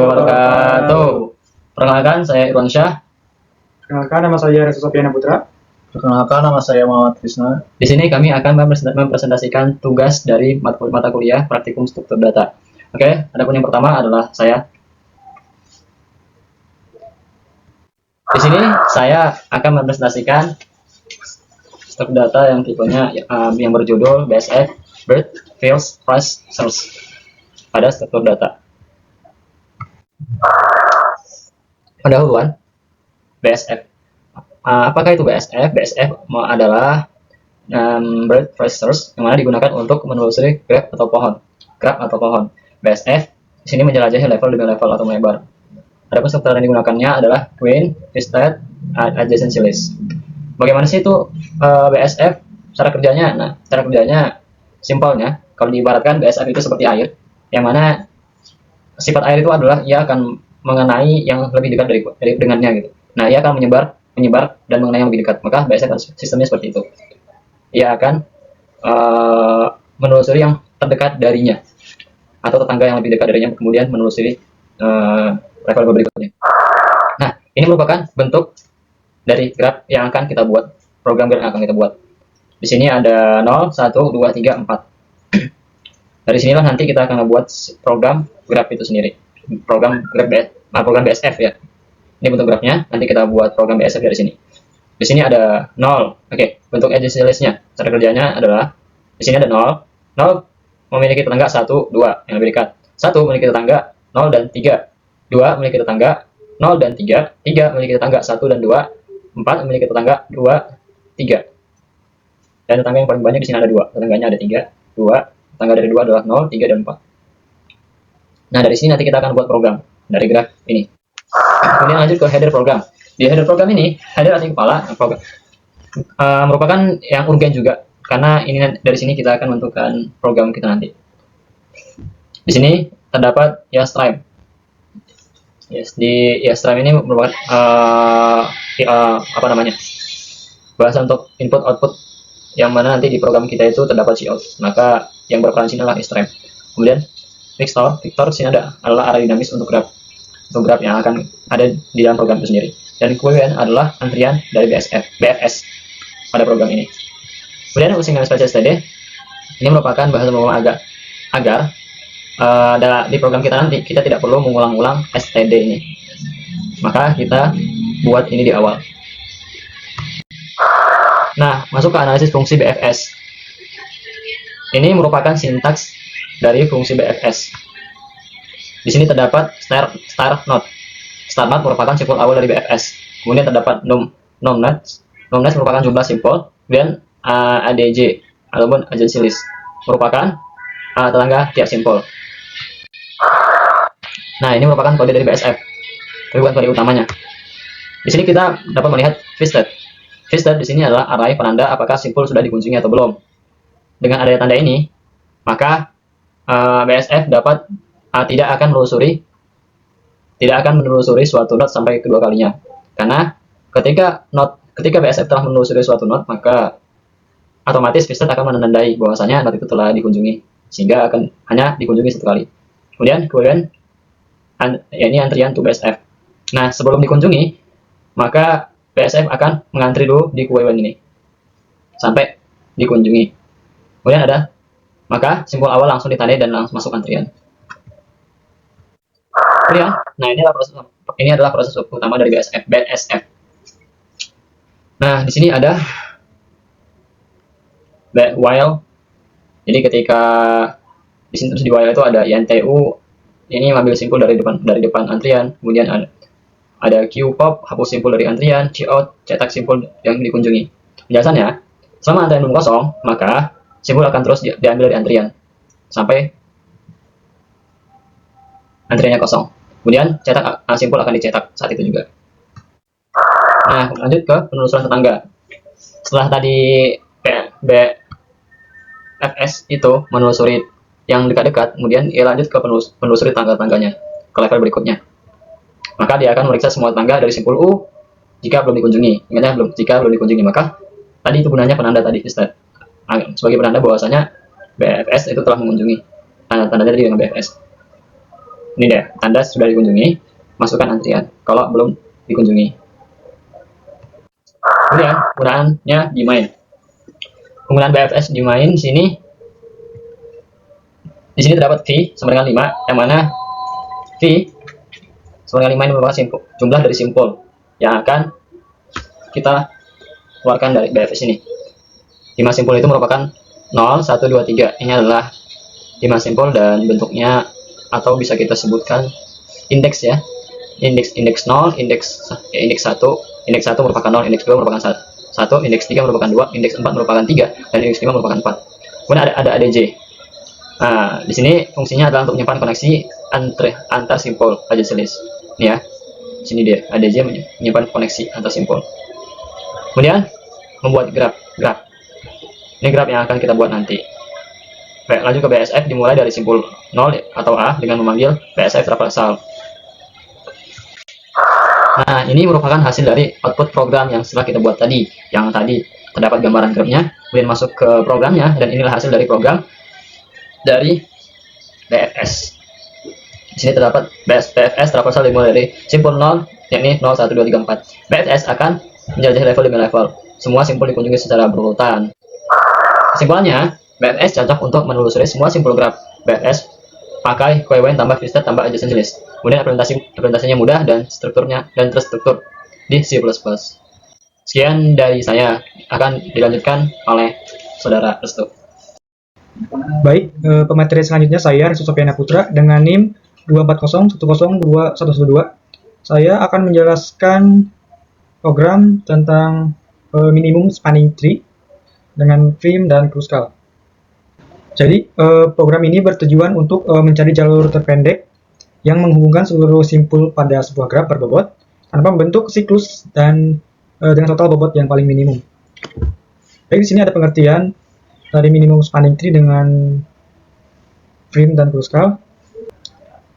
wabarakatuh. Perkenalkan, saya Irwan Syah. Perkenalkan, nama saya Reza Sofiana Putra. Perkenalkan, nama saya Muhammad Krisna. Di sini kami akan mempresentasikan tugas dari mata kuliah praktikum struktur data. Oke, adapun yang pertama adalah saya. Di sini saya akan mempresentasikan struktur data yang tipenya yang berjudul BSF, Birth, Fields, Price, Search pada struktur data. Pendahuluan BSF. Apakah itu BSF? BSF adalah Birth, Price, Search yang mana digunakan untuk menelusuri graf atau pohon. BSF di sini menjelajahi level demi level atau melebar. Adapun struktur yang digunakannya adalah Queen, Twisted, Adjacency List. Bagaimana sih itu BSF? Cara kerjanya? Nah, cara kerjanya simpelnya, kalau diibaratkan BSF itu seperti air, yang mana sifat air itu adalah ia akan mengenai yang lebih dekat dari dengannya gitu. Nah, ia akan menyebar dan mengenai yang lebih dekat. Maka BSF sistemnya seperti itu. Ia akan menelusuri yang terdekat darinya atau tetangga yang lebih dekat darinya, kemudian menelusuri level berikutnya. Nah, ini merupakan bentuk dari graf yang akan kita buat, program graf yang akan kita buat. Di sini ada 0, 1, 2, 3, 4. Dari sinilah nanti kita akan membuat program graf itu sendiri. Program BSF ya. Ini bentuk grafnya, nanti kita buat program BSF dari sini. Di sini ada 0. Oke, bentuk adjacency list-nya. Cara kerjanya adalah di sini ada 0. 0 memiliki tetangga 1, 2 yang lebih dekat. 1 memiliki tetangga 0 dan 3. 2 memiliki tetangga 0 dan 3. 3 memiliki tetangga 1 dan 2. 4 memiliki tetangga 2, 3. Dan tetangga yang paling banyak di sini ada 2. Tetangganya ada 3, 2. Tetangga dari 2 adalah 0, 3, dan 4. Nah, dari sini nanti kita akan buat program dari graf ini. Kemudian lanjut ke header program. Di header program ini, header artinya kepala, program merupakan yang urgen juga, karena ini dari sini kita akan menentukan program kita nanti. Di sini terdapat YaStream. Di YaStream ini merupakan bahasa untuk input output, yang mana nanti di program kita itu terdapat cout. Maka yang berperan sini adalah YaStream. Kemudian Victor di sini adalah array dinamis untuk graf yang akan ada di dalam program itu sendiri. Dan Queen adalah antrian dari BFS pada program ini. Kemudian using special std ini merupakan bahasa pemrogram agar di program kita nanti kita tidak perlu mengulang-ulang std ini. Maka kita buat ini di awal. Nah, masuk ke analisis fungsi BFS. Ini merupakan sintaks dari fungsi BFS. Di sini terdapat start node. Start node merupakan simpul awal dari BFS. Kemudian terdapat nom nodes. Nom nodes merupakan jumlah simpul. Kemudian ADJ ataupun adjacency list merupakan tetangga tiap simpul. Nah, ini merupakan kode dari BSF, tapi bukan kode utamanya. Di sini kita dapat melihat Twisted. Twisted di sini adalah array penanda apakah simpul sudah dikunjungi atau belum. Dengan adanya tanda ini, maka BSF tidak akan menelusuri suatu node sampai kedua kalinya. Karena ketika BSF telah menelusuri suatu node, maka otomatis Twisted akan menandai bahwasanya node itu telah dikunjungi, sehingga akan hanya dikunjungi satu kali. Kemudian ini antrian to BSF. Nah, sebelum dikunjungi, maka BSF akan mengantri dulu di Queen ini sampai dikunjungi. Kemudian maka simpul awal langsung ditandai dan langsung masuk antrian. Kemudian, nah ini adalah proses utama dari BSF. Nah, di sini ada while. Jadi ketika di sini terus di while itu ada INTU, ini mengambil simpul dari depan antrian. Kemudian ada QPOP, hapus simpul dari antrian. Cout, cetak simpul yang dikunjungi. Penjelasannya, selama antrian belum kosong, maka simpul akan terus diambil dari antrian sampai antriannya kosong. Kemudian simpul akan dicetak saat itu juga. Nah, lanjut ke penelusuran tetangga. Setelah tadi BFS itu menelusuri yang dekat-dekat, kemudian ia lanjut ke penelusuri tangga-tangganya ke level berikutnya. Maka dia akan memeriksa semua tangga dari simpul U jika belum dikunjungi. Ingatnya jika belum dikunjungi, maka tadi itu gunanya penanda tadi sebagai penanda bahwasanya BFS itu telah mengunjungi. Tanda-tandanya tadi dengan BFS. Ini deh, Anda sudah dikunjungi, masukkan antrian kalau belum dikunjungi. Kemudian penggunaannya di main. Penggunaan BFS di main di sini terdapat V sama dengan 5, yang mana V sama dengan 5 ini merupakan jumlah dari simpul yang akan kita keluarkan dari BFS ini. 5 simpul itu merupakan 0, 1, 2, 3. Ini adalah 5 simpul dan bentuknya atau bisa kita sebutkan indeks ya. Indeks 0, indeks 1, indeks 1 merupakan 0, indeks 2 merupakan 1, indeks 3 merupakan 2, indeks 4 merupakan 3, dan indeks 5 merupakan 4. Kemudian ada ADJ. Nah, di sini fungsinya adalah untuk menyimpan koneksi antar simpul adjacent list. Ini ya. Di sini dia ADJ menyimpan koneksi antar simpul. Kemudian membuat graf. Ini graf yang akan kita buat nanti. Baik, lanjut ke BSF dimulai dari simpul 0 atau A dengan memanggil BSF traversal. Nah, ini merupakan hasil dari output program yang setelah kita buat tadi. Yang tadi terdapat gambaran grafnya, kemudian masuk ke programnya, dan inilah hasil dari program dari BFS. Di sini terdapat BFS traversal dimulai dari simpul 0, yakni 0, 1, 2, 3, 4. BFS akan menjelajahi level demi level. Semua simpul dikunjungi secara berurutan. Kesimpulannya, BFS cocok untuk menelusuri semua simpul graf. BFS pakai QWN tambah Vista tambah adjacent list. Kemudian implementasinya mudah dan terstruktur di C++. Sekian dari saya, akan dilanjutkan oleh Saudara Restu. Baik, pemateri selanjutnya saya Restu Sopiana Putra dengan NIM 240102112. Saya akan menjelaskan program tentang minimum spanning tree dengan Prim dan Kruskal. Jadi, program ini bertujuan untuk mencari jalur terpendek yang menghubungkan seluruh simpul pada sebuah graf berbobot tanpa membentuk siklus dan dengan total bobot yang paling minimum. Baik, di sini ada pengertian dari minimum spanning tree dengan Prim dan Kruskal.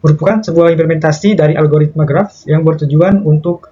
Merupakan sebuah implementasi dari algoritma graf yang bertujuan untuk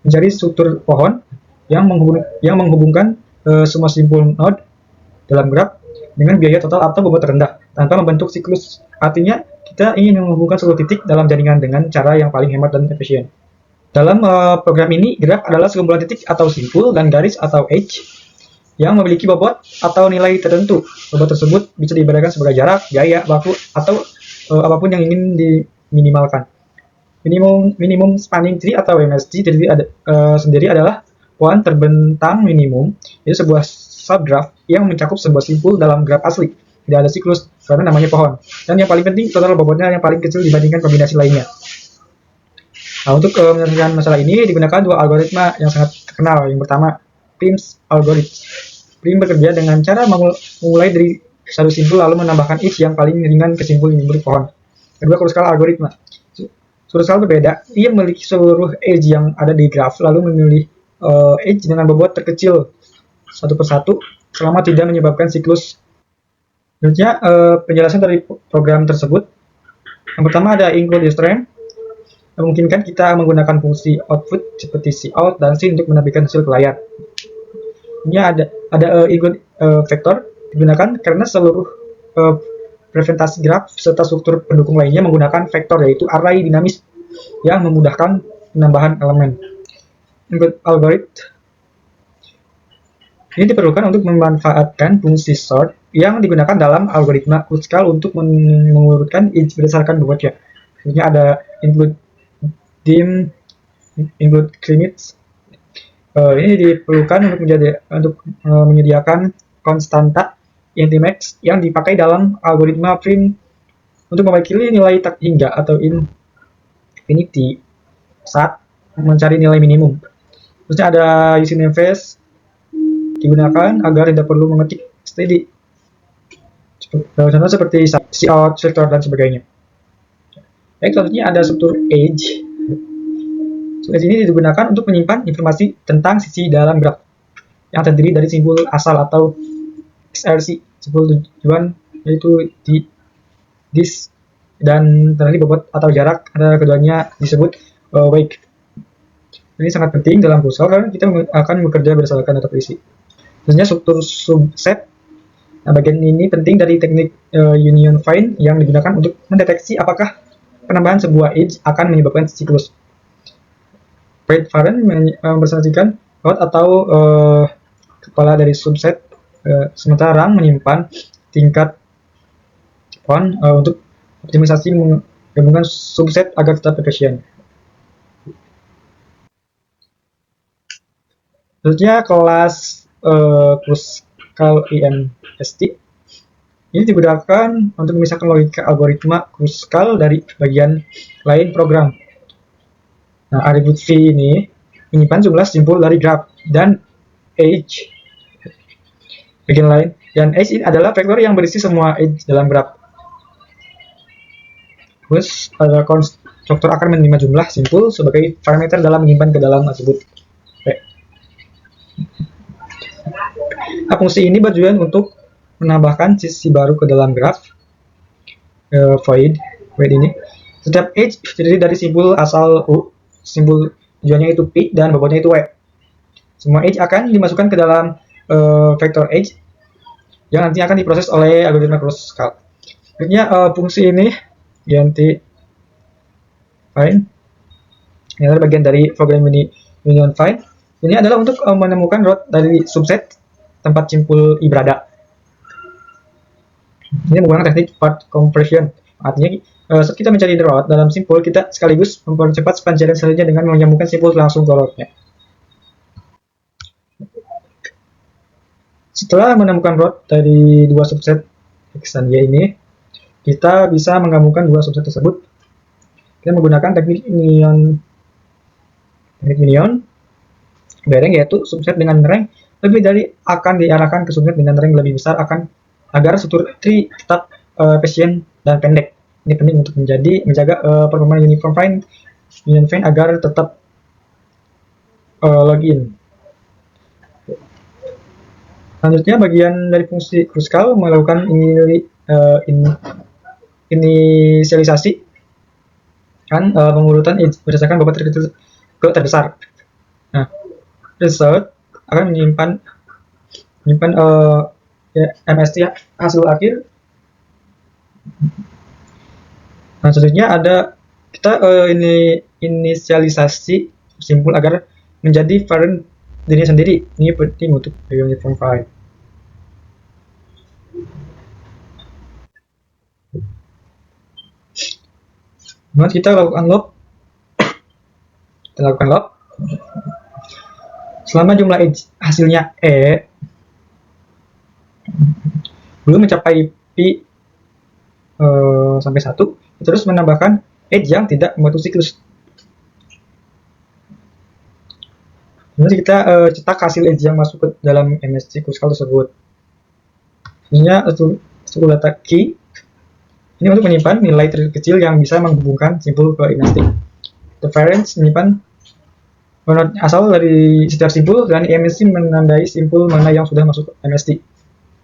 mencari struktur pohon yang menghubungkan semua simpul node dalam graf dengan biaya total atau bobot rendah tanpa membentuk siklus. Artinya kita ingin menghubungkan seluruh titik dalam jaringan dengan cara yang paling hemat dan efisien. Dalam program ini, graf adalah sekumpulan titik atau simpul dan garis atau edge yang memiliki bobot atau nilai tertentu. Bobot tersebut bisa diibaratkan sebagai jarak, gaya, baku, atau apapun yang ingin diminimalkan. Minimum spanning tree atau MST sendiri adalah pohon terbentang minimum, yaitu sebuah subgraph yang mencakup sebuah simpul dalam graf asli. Tidak ada siklus karena namanya pohon. Dan yang paling penting, total bobotnya yang paling kecil dibandingkan kombinasi lainnya. Nah, untuk menyelesaikan masalah ini digunakan dua algoritma yang sangat terkenal. Yang pertama, Prim's algorithm. Prim bekerja dengan cara memulai dari satu simpul lalu menambahkan edge yang paling ringan ke simpul yang pohon. Kedua, Kruskal algoritma. Kruskal berbeda. Ia memiliki seluruh edge yang ada di graf lalu memilih edge dengan bobot terkecil satu persatu selama tidak menyebabkan siklus. Selanjutnya, penjelasan dari program tersebut. Yang pertama ada include strength, memungkinkan kita menggunakan fungsi output seperti cout dan sin untuk menampilkan hasil ke layar. Ini ada include vector digunakan karena seluruh representasi graf serta struktur pendukung lainnya menggunakan vektor, yaitu array dinamis yang memudahkan penambahan elemen. Include algorithm ini diperlukan untuk memanfaatkan fungsi sort yang digunakan dalam algoritma Kruskal untuk mengurutkan edge berdasarkan bobotnya. Selanjutnya ada include dim, include limits. Ini diperlukan untuk menyediakan konstanta intimax yang dipakai dalam algoritma Prim untuk mewakili nilai tak hingga atau infinity saat mencari nilai minimum. Terusnya ada using namespace digunakan agar tidak perlu mengetik steady. Contoh seperti cout, vector, dan sebagainya. Baik, selanjutnya ada struktur edge. Struktur ini digunakan untuk menyimpan informasi tentang sisi dalam graf yang terdiri dari simpul asal atau XRC, simpul tujuan yaitu di dis, dan tadi bobot atau jarak antara keduanya disebut weight. Ini sangat penting dalam Kruskal karena kita akan bekerja berdasarkan data berisi. Selanjutnya struktur subset. Nah, bagian ini penting dari teknik union find yang digunakan untuk mendeteksi apakah penambahan sebuah edge akan menyebabkan siklus. Wait Faren mempresentasikan root atau kepala dari subset, sementara rang menyimpan tingkat on untuk optimisasi menggabungkan subset agar tetap efisien. Selanjutnya kelas Kruskal INST ini digunakan untuk memisahkan logika algoritma Kruskal dari bagian lain program. Nah, atribut V ini menyimpan jumlah simpul dari graf dan edge bagian lain, dan edge ini adalah vektor yang berisi semua edge dalam graf. Terus konstruktor akan menerima jumlah simpul sebagai parameter dalam menyimpan ke dalam atribut V. Nah, fungsi ini bertujuan untuk menambahkan sisi baru ke dalam graf void ini. Setiap edge terdiri dari simpul asal U, simpul tujuannya itu P, dan bobotnya itu W. Semua edge akan dimasukkan ke dalam vektor edge yang nanti akan diproses oleh algoritma Kruskal. Berikutnya fungsi ini ganti find. Ini adalah bagian dari program union find. Ini adalah untuk menemukan root dari subset tempat simpul I berada. Ini menggunakan teknik part compression. Artinya saat kita mencari root dalam simpul, kita sekaligus mempercepat pencarian selanjutnya dengan menyambungkan simpul langsung ke rootnya. Setelah menemukan root dari dua subset X dan Y ini, kita bisa menggabungkan dua subset tersebut. Kita menggunakan teknik union bareng, yaitu subset dengan rank lebih dari akan diarahkan ke subset dengan rank lebih besar agar struktur tree tetap efisien dan pendek. Ini penting untuk menjaga performa union find agar tetap login. Selanjutnya bagian dari fungsi Kruskal melakukan inisialisasi pengurutan berdasarkan bobot terkecil ke terbesar. Nah, result akan menyimpan MST hasil akhir. Nah, selanjutnya ada kita inisialisasi simpul agar menjadi varian dirinya sendiri. Ini penting untuk uniform file. Kemudian kita lakukan log. Selama jumlah edge hasilnya E belum mencapai P sampai 1, terus menambahkan edge yang tidak membentuk siklus. Kemudian kita cetak hasil edge yang masuk ke dalam MST Kruskal tersebut. Ini struktur data key. Ini untuk menyimpan nilai terkecil yang bisa menghubungkan simpul ke MST. The variance menyimpan asal dari setiap simpul, dan MST menandai simpul mana yang sudah masuk ke MST.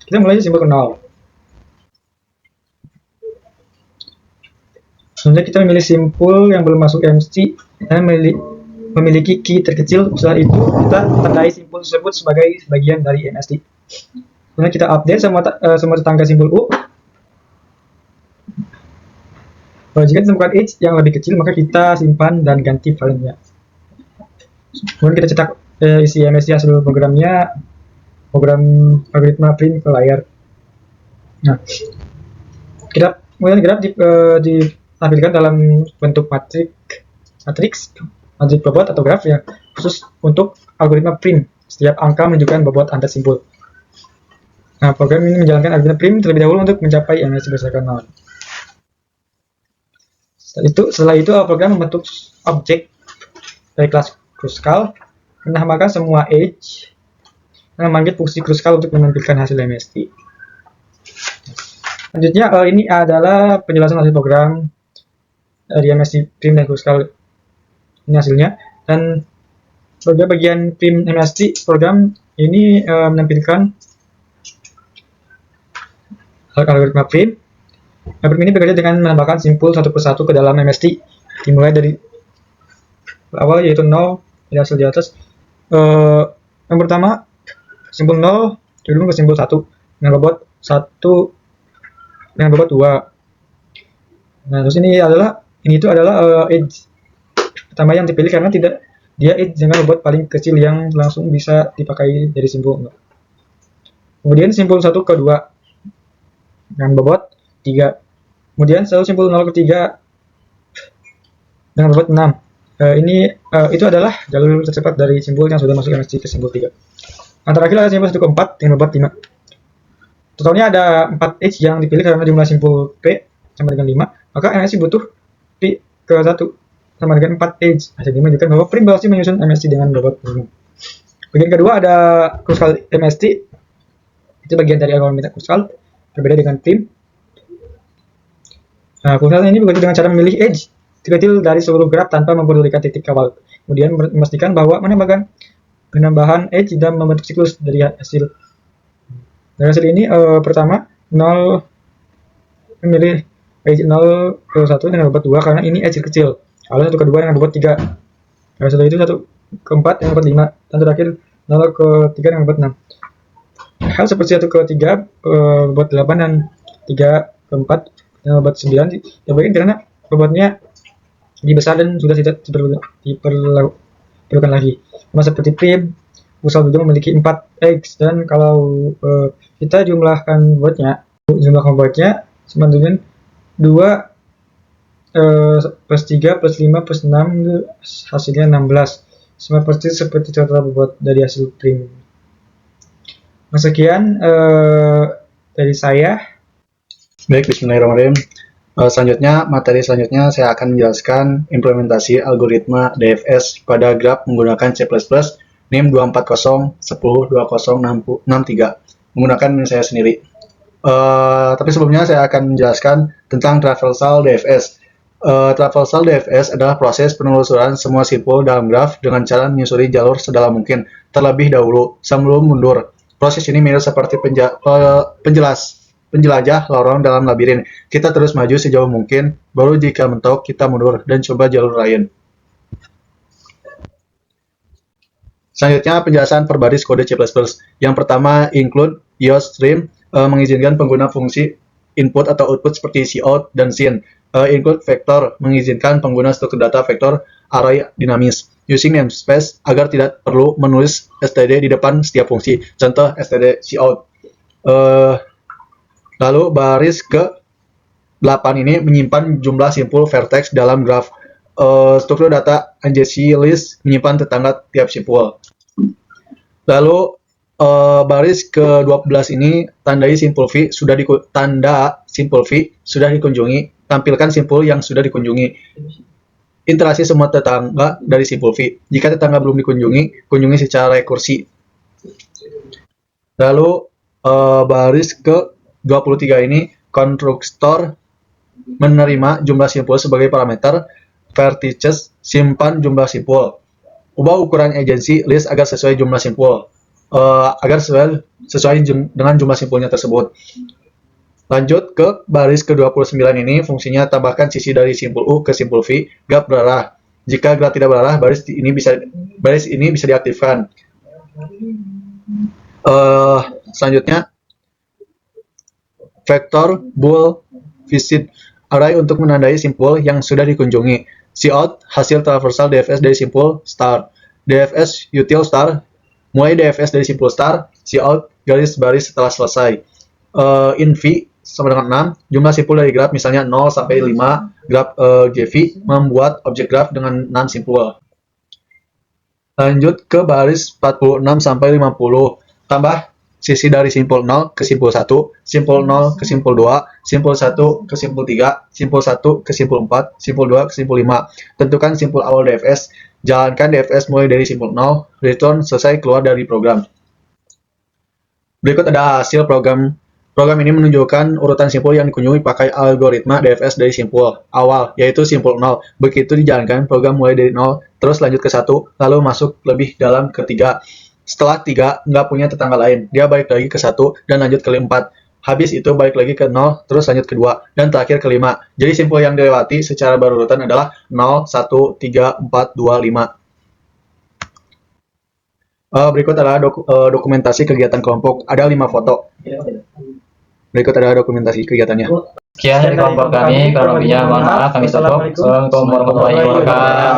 Kita mulai simpul ke 0. Selanjutnya kita memilih simpul yang belum masuk MST dan memiliki key terkecil. Setelah itu kita tandai simpul tersebut sebagai bagian dari MST. Kemudian kita update semua tetangga simpul U. Jika ditemukan edge yang lebih kecil, maka kita simpan dan ganti filenya. Kemudian kita cetak isi MST hasil program algoritma print ke layar. Nah, kemudian graf ditampilkan dalam bentuk matriks bobot atau graf yang khusus untuk algoritma print. Setiap angka menunjukkan bobot antar simpul. Nah, program ini menjalankan algoritma print terlebih dahulu untuk mencapai MST berdasarkan 0. Setelah itu program membentuk objek dari kelas Kruskal, menambahkan semua edge, dan memanggil fungsi Kruskal untuk menampilkan hasil MST. Selanjutnya ini adalah penjelasan hasil program dari MST prim dan Kruskal. Ini hasilnya, dan pada bagian prim MST program ini menampilkan algoritma prim. Algoritma ini bekerja dengan menambahkan simpul satu persatu ke dalam MST, dimulai dari awal yaitu 0 dari hasil di atas. Yang pertama, simpul 0 dihubungkan ke simpul 1 dengan bobot 1 dengan bobot 2. Nah, terus ini adalah ini itu adalah edge pertama yang dipilih karena tidak dia edge dengan bobot paling kecil yang langsung bisa dipakai dari simpul 0. Kemudian simpul 1 ke 2 dengan bobot 3. Kemudian selalu simpul 0 ke 3 dengan bobot 6. Itu adalah jalur tercepat dari simpul yang sudah masuk MSC ke simpul 3. Antara terakhir ada simpul 1 ke 4 dengan bobot 5. Totalnya ada 4 edge yang dipilih karena jumlah simpul P sama dengan 5, maka MSC butuh P ke 1 sama dengan 4 edge. Hasil ini menunjukkan bahwa prim berhasil menyusun MSC dengan bobot 5. Bagian kedua ada kruskal MSC. Itu bagian dari algoritma kruskal, berbeda dengan prim. Nah, kruskal ini bekerja dengan cara memilih edge terkecil dari seluruh graf tanpa mempedulikan titik awal. Kemudian memastikan bahwa penambahan edge dan membentuk siklus dari hasil. Dari hasil ini pertama 0 memilih edge 0 ke 1 dengan bobot 2 karena ini edge kecil. Lalu 1 ke 2 dengan bobot 3. Dari setelah itu 1 ke 4 dengan bobot 5. Dan terakhir 0 ke 3 dengan bobot 6. Hal seperti 1 ke 3 bobot 8 dan 3 ke 4 dengan bobot 9 diabaikan karena bobotnya lebih besar dan sudah tidak diperlukan lagi. Sama seperti prim, kruskal juga memiliki 4 X dan kalau kita jumlahkan bobotnya sama dengan 2 plus 3 plus 5 plus 6 hasilnya 16. Sama seperti total bobot dari hasil prim. Nah, sekian dari saya. Baik, bismillahirrahmanirrahim. Materi selanjutnya saya akan menjelaskan implementasi algoritma DFS pada graf menggunakan C++ NIM 240102063 menggunakan NIM saya sendiri. Tapi sebelumnya saya akan menjelaskan tentang traversal DFS. Traversal DFS adalah proses penelusuran semua simpul dalam graf dengan cara menyusuri jalur sedalam mungkin terlebih dahulu sebelum mundur. Proses ini mirip seperti penjelajah lorong dalam labirin. Kita terus maju sejauh mungkin, baru jika mentok kita mundur dan coba jalur lain. Selanjutnya penjelasan per baris kode C++. Yang pertama include IOStream mengizinkan pengguna fungsi input atau output seperti cout dan sin. Include vector mengizinkan pengguna struktur data vektor array dinamis. Using namespace agar tidak perlu menulis std di depan setiap fungsi. Contoh std cout. Lalu baris ke-8 ini menyimpan jumlah simpul vertex dalam graf. Struktur data NJC list menyimpan tetangga tiap simpul. Lalu baris ke-12 ini tandai simpul V tanda simpul V sudah dikunjungi, tampilkan simpul yang sudah dikunjungi. Interaksi semua tetangga dari simpul V. Jika tetangga belum dikunjungi, kunjungi secara rekursi. Lalu baris ke-23 ini konstruktor menerima jumlah simpul sebagai parameter vertices, simpan jumlah simpul. Ubah ukuran agency list agar sesuai jumlah simpul, agar sesuai dengan jumlah simpulnya tersebut. Lanjut ke baris ke-29 ini, fungsinya tambahkan sisi dari simpul U ke simpul V, graf berarah. Jika graf tidak berarah, baris ini bisa diaktifkan. Selanjutnya, vektor bool visit array untuk menandai simpul yang sudah dikunjungi. Cout hasil traversal DFS dari simpul star. DFS util star, mulai DFS dari simpul star, cout garis baris setelah selesai. In V sama dengan 6, jumlah simpul dari graf misalnya 0 sampai 5, graf GV membuat objek graf dengan 6 simpul. Lanjut ke baris 46 sampai 50, tambah sisi dari simpul 0 ke simpul 1, simpul 0 ke simpul 2, simpul 1 ke simpul 3, simpul 1 ke simpul 4, simpul 2 ke simpul 5. Tentukan simpul awal DFS, jalankan DFS mulai dari simpul 0, return selesai keluar dari program. Berikut ada hasil program. Program ini menunjukkan urutan simpul yang dikunjungi pakai algoritma DFS dari simpul awal, yaitu simpul 0. Begitu dijalankan, program mulai dari 0, terus lanjut ke 1, lalu masuk lebih dalam ke 3. Setelah 3, nggak punya tetangga lain, dia balik lagi ke 1 dan lanjut ke 4. Habis itu balik lagi ke 0, terus lanjut ke 2, dan terakhir ke 5. Jadi simpul yang dilewati secara berurutan adalah 0, 1, 3, 4, 2, 5. Berikut adalah dokumentasi kegiatan kelompok. Ada 5 foto. Berikut adalah dokumentasi kegiatannya. Sekian dari kelompok kami, kurang lebihnya mohon maaf kami tutup. Assalamualaikum warahmatullahi wabarakatuh.